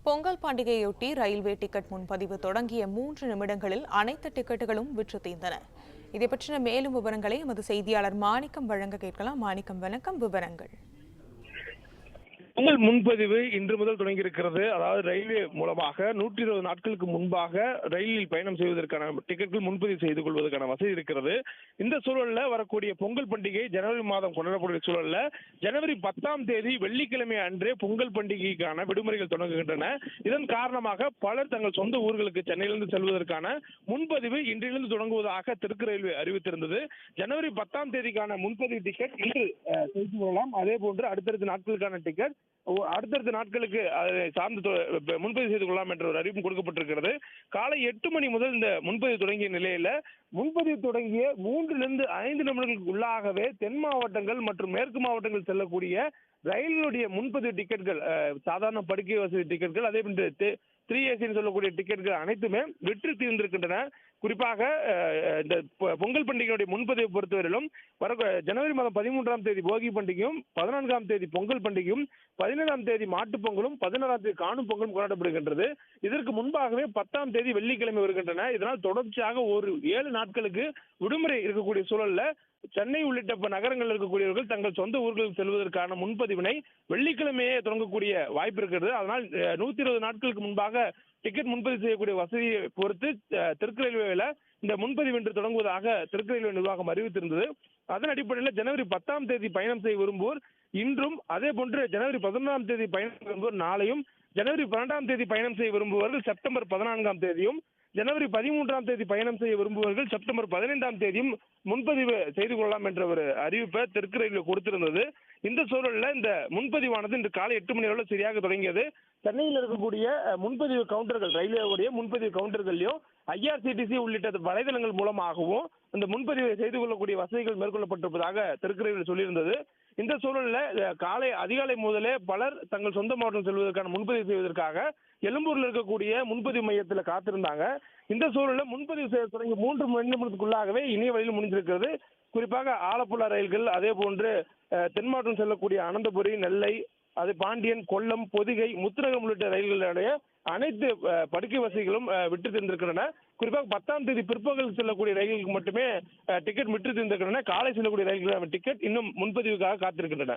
Pongal பண்டிகையொட்டி railway ticket முன்பதிவு தொடங்கிய 3 நிமிடங்களில் அனைத்து டிக்கெட்டுகளும் விற்று தீர்ந்தன. இதை பற்றின மேலும் விவரங்களை எமது செய்தியாளர் மாணிக்கம் வழங்க கேட்கலாம். மாணிக்கம், வணக்கம். விவரங்கள். பொங்கல் முன்பதிவு இன்று முதல் தொடங்கியிருக்கிறது. அதாவது ரயில்வே மூலமாக 120 நாட்களுக்கு முன்பாக ரயிலில் பயணம் செய்வதற்கான டிக்கெட்டுகள் முன்பதிவு செய்து கொள்வதற்கான வசதி இருக்கிறது. இந்த சூழல்ல வரக்கூடிய பொங்கல் பண்டிகை ஜனவரி மாதம் கொண்டாடக்கூடிய சூழல்ல ஜனவரி 10ஆம் தேதி வெள்ளிக்கிழமை அன்றே பொங்கல் பண்டிகைக்கான விடுமுறைகள் தொடங்குகின்றன. இதன் காரணமாக பலர் தங்கள் சொந்த ஊர்களுக்கு சென்னையிலிருந்து செல்வதற்கான முன்பதிவு இன்றிலிருந்து தொடங்குவதாக தெற்கு ரயில்வே அறிவித்திருந்தது. ஜனவரி 10ஆம் தேதிக்கான முன்பதிவு டிக்கெட் இன்று செய்து கொள்ளலாம். அதே போன்று அடுத்தடுத்த நாட்களுக்கான டிக்கெட் அடுத்தடுத்த நாட்களுக்கு சார்ந்து முன்பதிவு செய்து கொள்ளலாம் என்ற ஒரு அறிவிப்பு கொடுக்கப்பட்டிருக்கிறது. காலை 8 மணி முதல் இந்த முன்பதிவு தொடங்கிய நிலையில முன்பதிவு தொடங்கிய 3 to 5 நிமிடங்களுக்கு உள்ளாகவே தென் மாவட்டங்கள் மற்றும் மேற்கு மாவட்டங்கள் செல்லக்கூடிய ரயில்களுடைய முன்பதிவு டிக்கெட்கள், சாதாரண படுக்கை வசதி டிக்கெட்கள், அதே போன்று 3AC சொல்லக்கூடிய டிக்கெட்கள் அனைத்துமே விற்று தீர்ந்திருக்கின்றன. குறிப்பாக இந்த பொங்கல் பண்டிகையுடைய முன்பதிவை பொறுத்தவரையிலும் ஜனவரி மாதம் 13ஆம் தேதி போகி பண்டிகையும், 14ஆம் தேதி பொங்கல் பண்டிகையும், 17ஆம் தேதி மாட்டுப் பொங்கலும், 16ஆம் தேதி காணும் பொங்கலும் கொண்டாடப்படுகின்றது. இதற்கு முன்பாகவே 10ஆம் தேதி வெள்ளிக்கிழமை வருகின்றன. இதனால் தொடர்ச்சியாக ஒரு 7 நாட்களுக்கு விடுமுறை இருக்கக்கூடிய சூழல்ல சென்னை உள்ளிட்ட நகரங்களில் இருக்கக்கூடியவர்கள் தங்கள் சொந்த ஊர்களுக்கு செல்வதற்கான முன்பதிவினை வெள்ளிக்கிழமையே தொடங்கக்கூடிய வாய்ப்பு இருக்கிறது. அதனால் 120 நாட்களுக்கு முன்பாக டிக்கெட் முன்பதிவு செய்யக்கூடிய வசதியை பொறுத்து தெற்கு ரயில்வேல இந்த முன்பதிவு இன்று தொடங்குவதாக தெற்கு ரயில்வே நிர்வாகம் அறிவித்திருந்தது. அதன் அடிப்படையில் ஜனவரி 10ஆம் தேதி பயணம் செய்ய விரும்புவோர் இன்றும், அதே போன்று ஜனவரி 11ஆம் தேதி பயணம் செய்ய விரும்புவோர் நாளையும், ஜனவரி 12ஆம் தேதி பயணம் செய்ய விரும்புவர்கள் செப்டம்பர் 14ஆம் தேதியும், ஜனவரி 13ஆம் தேதி பயணம் செய்ய விரும்புவர்கள் செப்டம்பர் 15ஆம் தேதியும் முன்பதிவு செய்து கொள்ளலாம் என்ற ஒரு அறிவிப்பை தெற்கு ரயில்வே கொடுத்திருந்தது. இந்த சூழலில் இந்த முன்பதிவானது இன்று காலை 8 மணி அளவில் சரியாக தொடங்கியது. சென்னையில் இருக்கக்கூடிய முன்பதிவு கவுண்டர்கள், ரயில்வேவுடைய முன்பதிவு கவுண்டர்களையும் IRCTC உள்ளிட்ட வலைதளங்கள் மூலமாகவும் இந்த முன்பதிவை செய்து கொள்ளக்கூடிய வசதிகள் மேற்கொள்ளப்பட்டிருப்பதாக தெற்கு ரயில்வே சொல்லியிருந்தது. இந்த சூழலில் காலை அதிகாலை முதலே பலர் தங்கள் சொந்த மாவட்டம் செல்வதற்கான முன்பதிவு செய்வதற்காக எழும்பூர்ல இருக்கக்கூடிய முன்பதிவு மையத்தில் காத்திருந்தாங்க. இந்த சூழலில் முன்பதிவு செய்ய தொடங்கி 3 மணி நேரத்துக்குள்ளாகவே இணைய வழியில் முடிஞ்சிருக்கிறது. குறிப்பாக ஆலப்புழா ரயில்கள், அதே போன்று தென் மாவட்டம் செல்லக்கூடிய அனந்தபுரி, நெல்லை, அது பாண்டியன், கொல்லம், பொதிகை, முத்துரகம் உள்ளிட்ட ரயில்களுடைய அனைத்து படுக்கை வசதிகளும் விற்று தந்திருக்கின்றன. குறிப்பாக 10ஆம் தேதி பிற்பகல் செல்லக்கூடிய ரயில்களுக்கு மட்டுமே டிக்கெட் விற்று தந்திருக்கின்றன. காலை செல்லக்கூடிய ரயில்கள் டிக்கெட் இன்னும் முன்பதிவுக்காக காத்திருக்கின்றன.